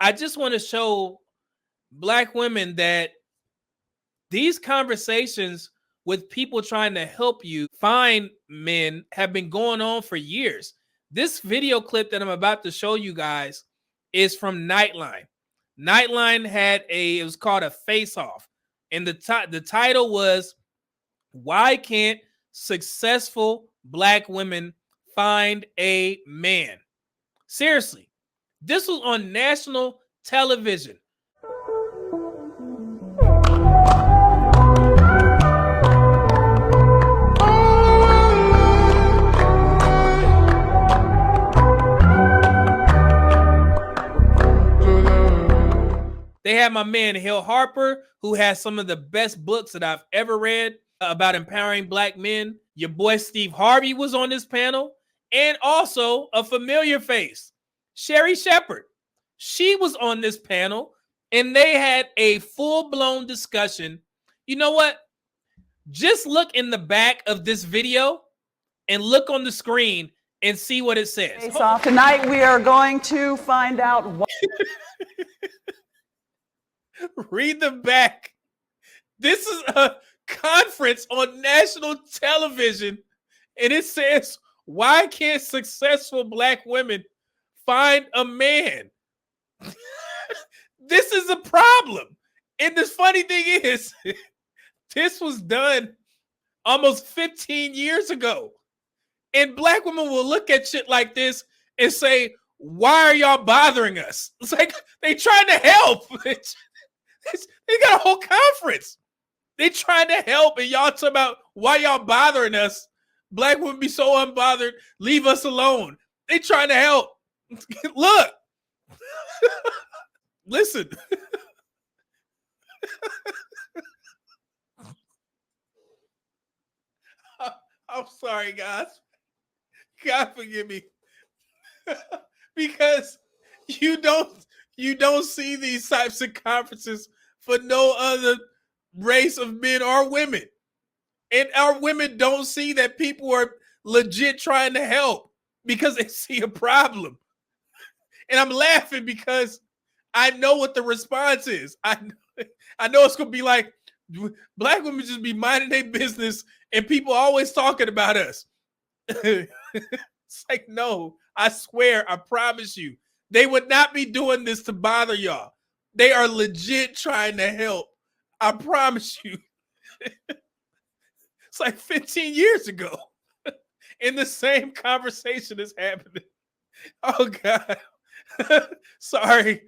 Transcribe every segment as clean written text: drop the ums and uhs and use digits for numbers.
I just want to show Black women that these conversations with people trying to help you find men have been going on for years. This video clip that I'm about to show you guys is from Nightline. Nightline had it was called a face-off. And the title was, "Why Can't Successful Black Women Find a Man?" Seriously, this was on national television. They had my man Hill Harper, who has some of the best books that I've ever read about empowering Black men. Your boy Steve Harvey was on this panel, and also a familiar face, Sherry Shepard. She was on this panel, and they had a full-blown discussion. You know what? Just look in the back of this video and look on the screen and see what it says. Face off. Tonight we are going to find out what Read the back. This is a conference on national television, and it says, "Why can't successful Black women find a man?" This is a problem. And the funny thing is, this was done almost 15 years ago. And Black women will look at shit like this and say, "Why are y'all bothering us?" It's like they trying to help. They got a whole conference. They trying to help, and y'all talk about why y'all bothering us. Black women be so unbothered. Leave us alone. They trying to help. Look. Listen. I'm sorry, guys. God forgive me. Because you don't see these types of conferences for no other race of men or women. And our women don't see that people are legit trying to help because they see a problem. And I'm laughing because I know what the response is. I know it's going to be like, Black women just be minding their business and people always talking about us. It's like, no, I swear, I promise you, they would not be doing this to bother y'all. They are legit trying to help. I promise you. It's like 15 years ago. And the same conversation is happening. Oh, God. Sorry.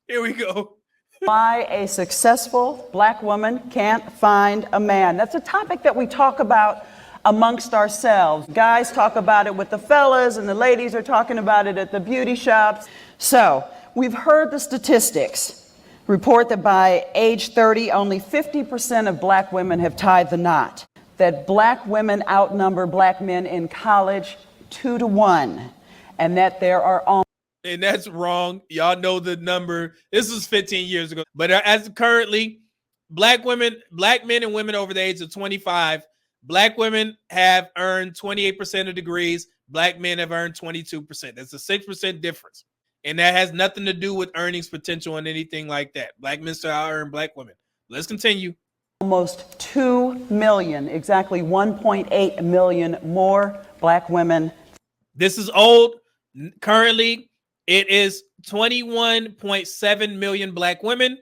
Here we go. why a successful Black woman can't find a man. That's a topic that we talk about amongst ourselves. Guys talk about it with the fellas, and the ladies are talking about it at the beauty shops. So we've heard the statistics report that by age 30, only 50% of Black women have tied the knot, that Black women outnumber Black men in college 2 to 1, and that there are and that's wrong. Y'all know the number. This was 15 years ago. But as currently, Black men and women over the age of 25, Black women have earned 28% of degrees. Black men have earned 22%. That's a 6% difference. And that has nothing to do with earnings potential and anything like that. Black men still out-earn Black women. Let's continue. almost 2 million, exactly 1.8 million more Black women. This is old. Currently, it is 21.7 million Black women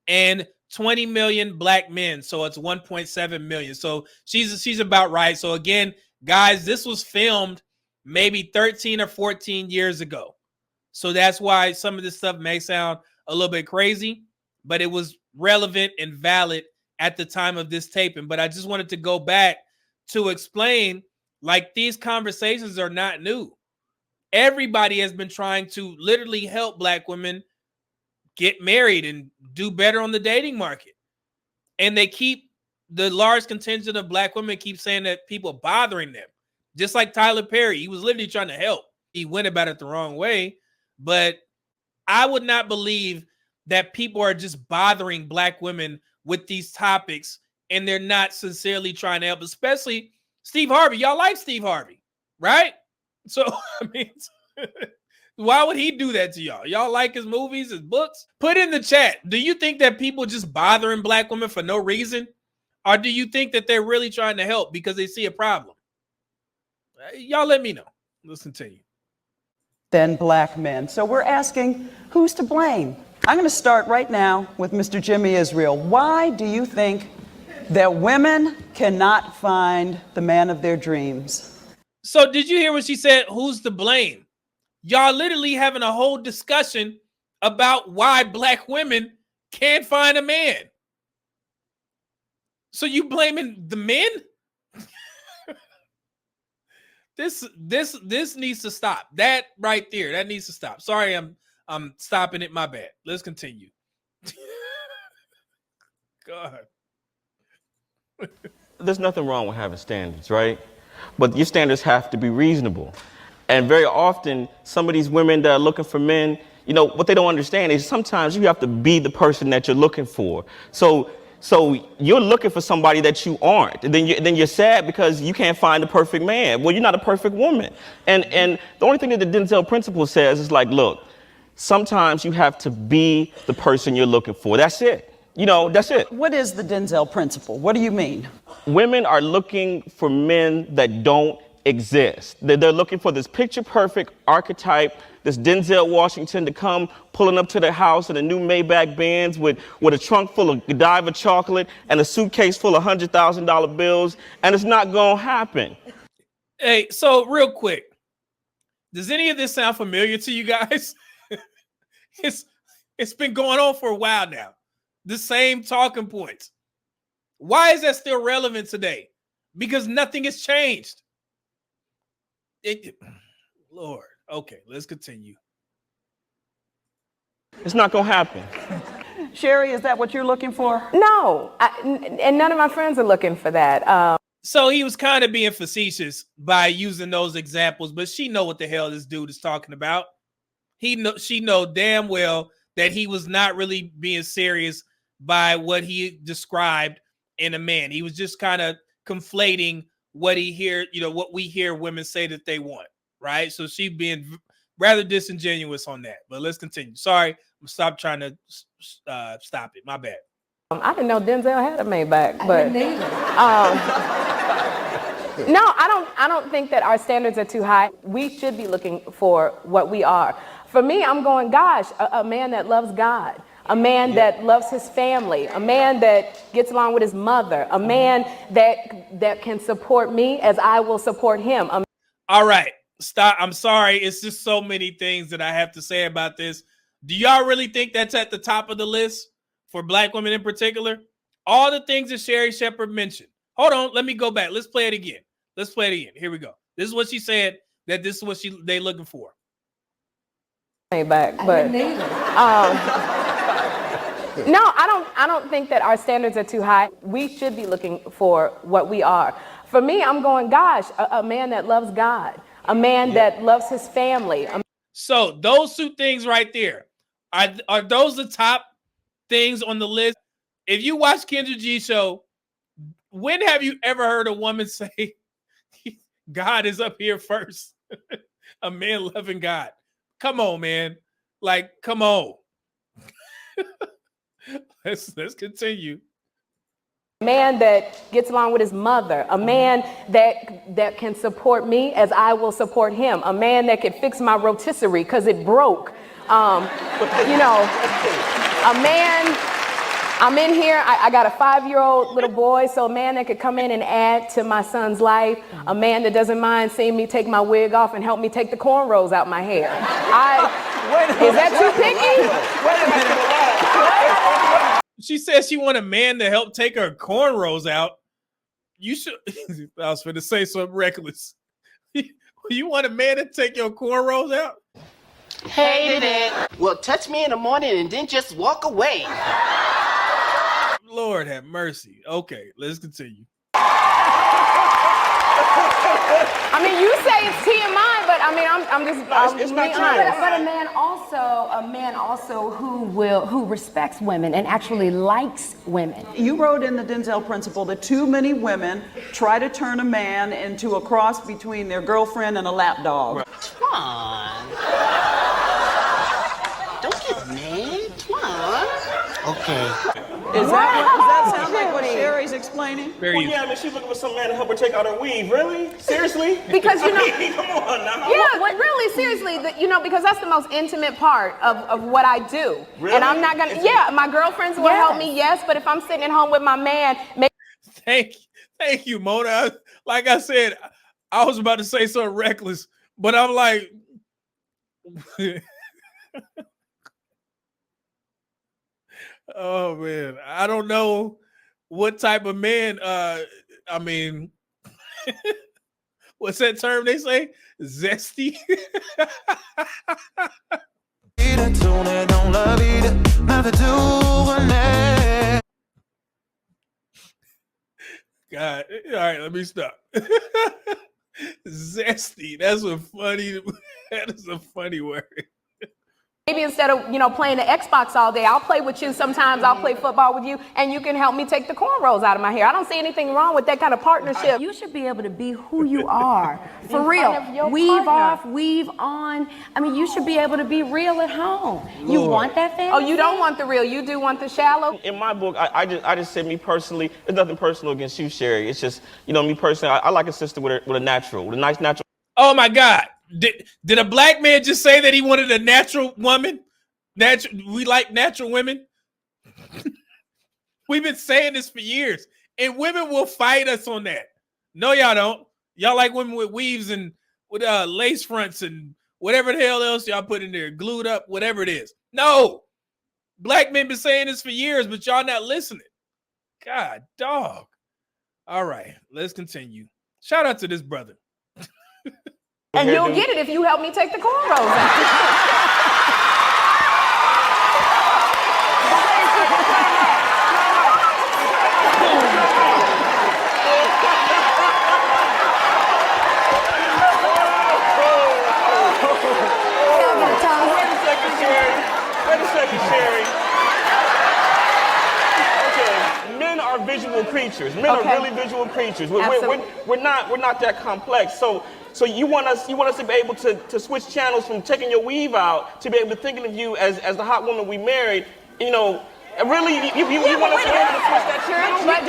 and 20 million Black men. So it's 1.7 million. So she's about right. So again, guys, this was filmed maybe 13 or 14 years ago. So that's why some of this stuff may sound a little bit crazy, but it was relevant and valid at the time of this taping. But I just wanted to go back to explain, like, these conversations are not new. Everybody has been trying to literally help Black women get married and do better on the dating market. And the large contingent of Black women keep saying that people are bothering them. Just like Tyler Perry, he was literally trying to help. He went about it the wrong way. But I would not believe that people are just bothering Black women with these topics and they're not sincerely trying to help, especially Steve Harvey. Y'all like Steve Harvey, right? So, I mean, Why would he do that to y'all? Y'all like his movies, his books? Put in the chat. Do you think that people just bothering black women for no reason? Or do you think that they're really trying to help because they see a problem? Y'all let me know. Let's continue. Than black men. So we're asking, who's to blame? I'm going to start right now with Mr. Jimmy Israel. Why do you think that women cannot find the man of their dreams? So did you hear what she said? Who's to blame? Y'all literally having a whole discussion about why black women can't find a man. So you blaming the men? This needs to stop. That right there, that needs to stop. Sorry, I'm stopping it. My bad. Let's continue. God. There's nothing wrong with having standards, right? But your standards have to be reasonable. And very often, some of these women that are looking for men, you know, what they don't understand is sometimes you have to be the person that you're looking for. So you're looking for somebody that you aren't. And then you're sad because you can't find the perfect man. Well, you're not a perfect woman. And the only thing that the Denzel principle says is like, look, sometimes you have to be the person you're looking for. That's it. You know, that's it. What is the Denzel principle? What do you mean? Women are looking for men that don't exist. They're looking for this picture perfect archetype, this Denzel Washington to come pulling up to their house in a new Maybach Benz with a trunk full of Godiva chocolate and a suitcase full of $100,000 bills, and it's not gonna happen. Hey, so real quick, does any of this sound familiar to you guys? It's been going on for a while now. The same talking points. Why is that still relevant today? Because nothing has changed. Lord. Okay, let's continue. It's not going to happen. Sherry, is that what you're looking for? No, and none of my friends are looking for that. So he was kind of being facetious by using those examples, but she know what the hell this dude is talking about. She know damn well that he was not really being serious by what he described in a man. He was just kind of conflating what he hear, what we hear women say that they want, right? So she being rather disingenuous on that. But let's continue. Sorry, I'm gonna stop trying to stop it. My bad. I didn't know Denzel had a Maybach, but no, I don't think that our standards are too high. We should be looking for what we are. For me, I'm going, gosh, a man that loves God. A man that loves his family, a man that gets along with his mother, a man that can support me as I will support him. All right, stop. I'm sorry. It's just so many things that I have to say about this. Do y'all really think that's at the top of the list for black women in particular? All the things that Sherry Shepherd mentioned. Hold on, let me go back. Let's play it again. Here we go. This is what she said, that this is what they looking for. But no, I don't think that our standards are too high. We should be looking for what we are. For me, I'm going, gosh, a man that loves God, a man that loves his family. So those two things right there, are those the top things on the list? If you watch Kendra G show, when have you ever heard a woman say, God is up here first? A man loving God. Come on, man. Like, come on. Let's continue. A man that gets along with his mother, a man that can support me as I will support him, a man that can fix my rotisserie because it broke. A man, I'm in here, I got a 5-year-old little boy, so a man that could come in and add to my son's life, a man that doesn't mind seeing me take my wig off and help me take the cornrows out my hair. Is that too picky? Wait a minute. She says she want a man to help take her cornrows out. You should. I was going to say something reckless. You want a man to take your cornrows out? Hated it. Well, touch me in the morning and then just walk away. Lord have mercy. Okay, let's continue. I mean, you say it's TMI, but I mean, I'm just being honest. But a man also who respects women and actually likes women. You wrote in the Denzel principle that too many women try to turn a man into a cross between their girlfriend and a lap dog. Come on. Okay. Does that sound like what Sherry's explaining? Very Well, easy. yeah, I mean, she's looking for some man to help her take out her weave. Really? Seriously? Because, you know, Come on now. yeah, really, seriously, you know, because that's the most intimate part of what I do. Really? And I'm not gonna, my girlfriends will help me, yes, but if I'm sitting at home with my man, Thank you, Mona. Like I said, I was about to say something reckless, but I'm like, oh man, I don't know what type of man. I mean, what's that term they say? Zesty. God, all right, let me stop. Zesty. That's a funny. That is a funny word. maybe instead of, you know, playing the Xbox all day, I'll play with you sometimes. I'll play football with you, and you can help me take the cornrows out of my hair. I don't see anything wrong with that kind of partnership. You should be able to be who you are. For In real. front of your Weave partner. off, weave on. I mean, you should be able to be real at home. You want that fantasy? Oh, you don't want the real. You do want the shallow. In my book, I just said me personally, there's nothing personal against you, Sherry. It's just, you know, me personally, I like a sister with a nice natural. Oh my God. Did a black man just say that he wanted a natural woman? We like natural women. We've been saying this for years, and women will fight us on that. No, y'all don't. Y'all like women with weaves and with lace fronts and whatever the hell else y'all put in there, glued up, whatever it is. No, black men been saying this for years, but y'all not listening. God, dog. All right, let's continue. Shout out to this brother. And you'll get it if you help me take the cornrows out. Wait a second, Sherry. Okay, men are visual creatures. Men are really visual creatures. We're not that complex. So you want us to be able to switch channels from taking your weave out to be able to thinking of you as the hot woman we married. You know, really, you want us to be able to switch that channel? But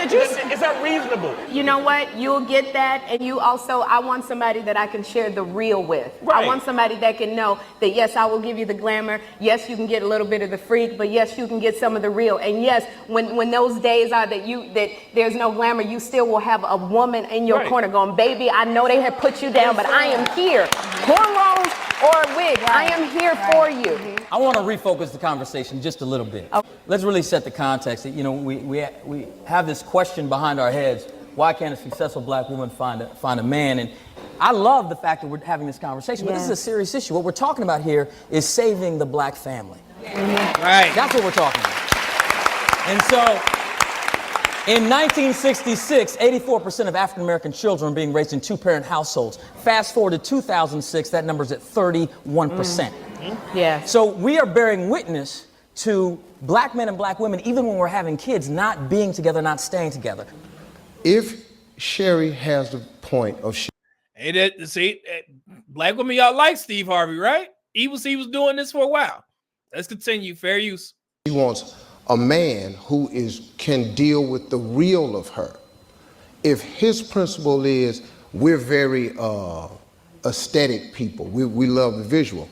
is that reasonable? You know what? You'll get that, and you also, I want somebody that I can share the real with. Right. I want somebody that can know that, yes, I will give you the glamour. Yes, you can get a little bit of the freak, but yes, you can get some of the real. And yes, when those days are that there's no glamour, you still will have a woman in your corner going, baby, I know they have put you down, but I am here. Cornrows or a wig, I am here for you. I want to refocus the conversation just a little bit. Let's really set the context. You know, we have this question behind our heads: why can't a successful black woman find a man? And I love the fact that we're having this conversation, but this is a serious issue. What we're talking about here is saving the black family. Right. That's what we're talking about. And so, in 1966, 84% of African American children were being raised in two-parent households. Fast forward to 2006, that number's at 31%. Yeah. So we are bearing witness to black men and black women, even when we're having kids, not being together, not staying together. If Sherry has the point of black women, y'all like Steve Harvey, right? He was doing this for a while. Let's continue. Fair use. He wants a man who can deal with the real of her. If his principle is we're very aesthetic people, we love the visual,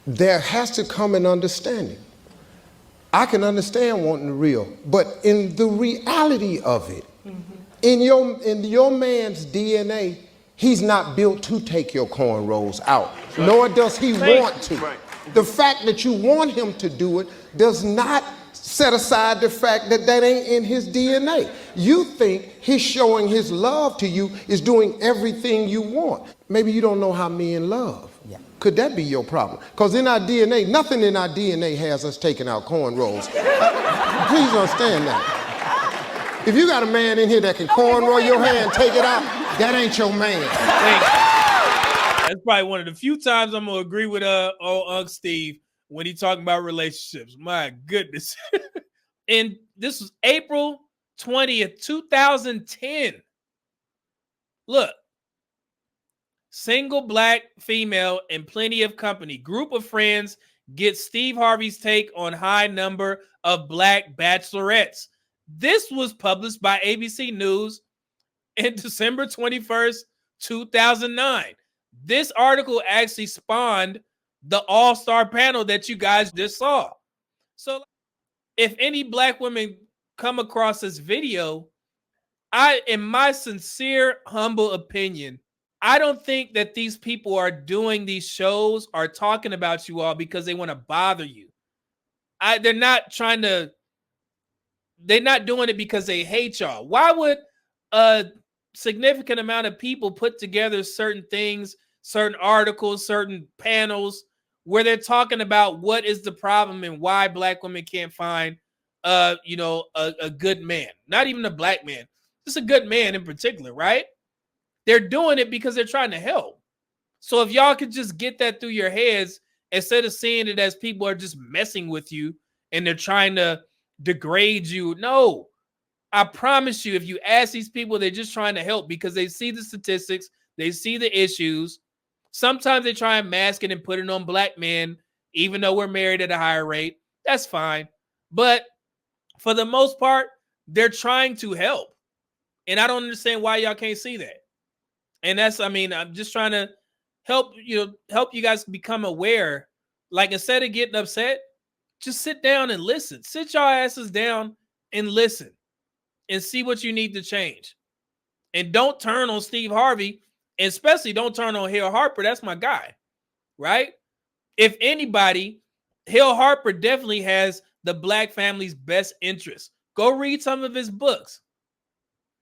there has to come an understanding. I can understand wanting the real, but in the reality of it, in your man's DNA, he's not built to take your cornrows out, nor does he want to. Right. The fact that you want him to do it does not set aside the fact that ain't in his DNA. You think he's showing his love to you is doing everything you want. Maybe you don't know how men love. Yeah. Could that be your problem? Because in our DNA, nothing in our DNA has us taking out cornrows. Please understand that. If you got a man in here that can cornrow your hair and take it out, that ain't your man. That's probably one of the few times I'm gonna agree with Unc Steve when he talking about relationships. My goodness. And this was April 20th, 2010. Look. Single black female and plenty of company. Group of friends get Steve Harvey's take on high number of black bachelorettes. This was published by ABC News in December 21st, 2009. This article actually spawned the all-star panel that you guys just saw. So if any black women come across this video, in my sincere, humble opinion, I don't think that these people are doing these shows or talking about you all because they want to bother you. They're not doing it because they hate y'all. Why would a significant amount of people put together certain things, certain articles, certain panels where they're talking about what is the problem and why black women can't find a good man? Not even a black man, just a good man in particular, right? They're doing it because they're trying to help. So if y'all could just get that through your heads instead of seeing it as people are just messing with you and they're trying to degrade you. No, I promise you, if you ask these people, they're just trying to help because they see the statistics, they see the issues. Sometimes they try and mask it and put it on black men, even though we're married at a higher rate. That's fine. But for the most part, they're trying to help. And I don't understand why y'all can't see that. And I'm just trying to help you guys become aware. Like, instead of getting upset, just sit down and listen. Sit your asses down and listen and see what you need to change. And don't turn on Steve Harvey, and especially don't turn on Hill Harper. That's my guy, right? If anybody, Hill Harper definitely has the black family's best interest. Go read some of his books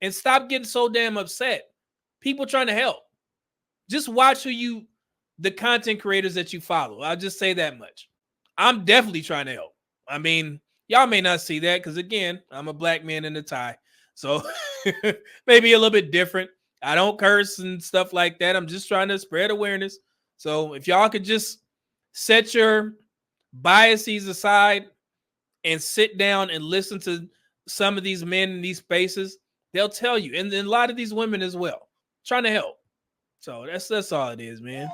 and stop getting so damn upset. People trying to help. Just watch the content creators that you follow. I'll just say that much. I'm definitely trying to help. I mean, y'all may not see that because, again, I'm a black man in a tie. So maybe a little bit different. I don't curse and stuff like that. I'm just trying to spread awareness. So if y'all could just set your biases aside and sit down and listen to some of these men in these spaces, they'll tell you. And then a lot of these women as well, trying to help. So that's all it is, man.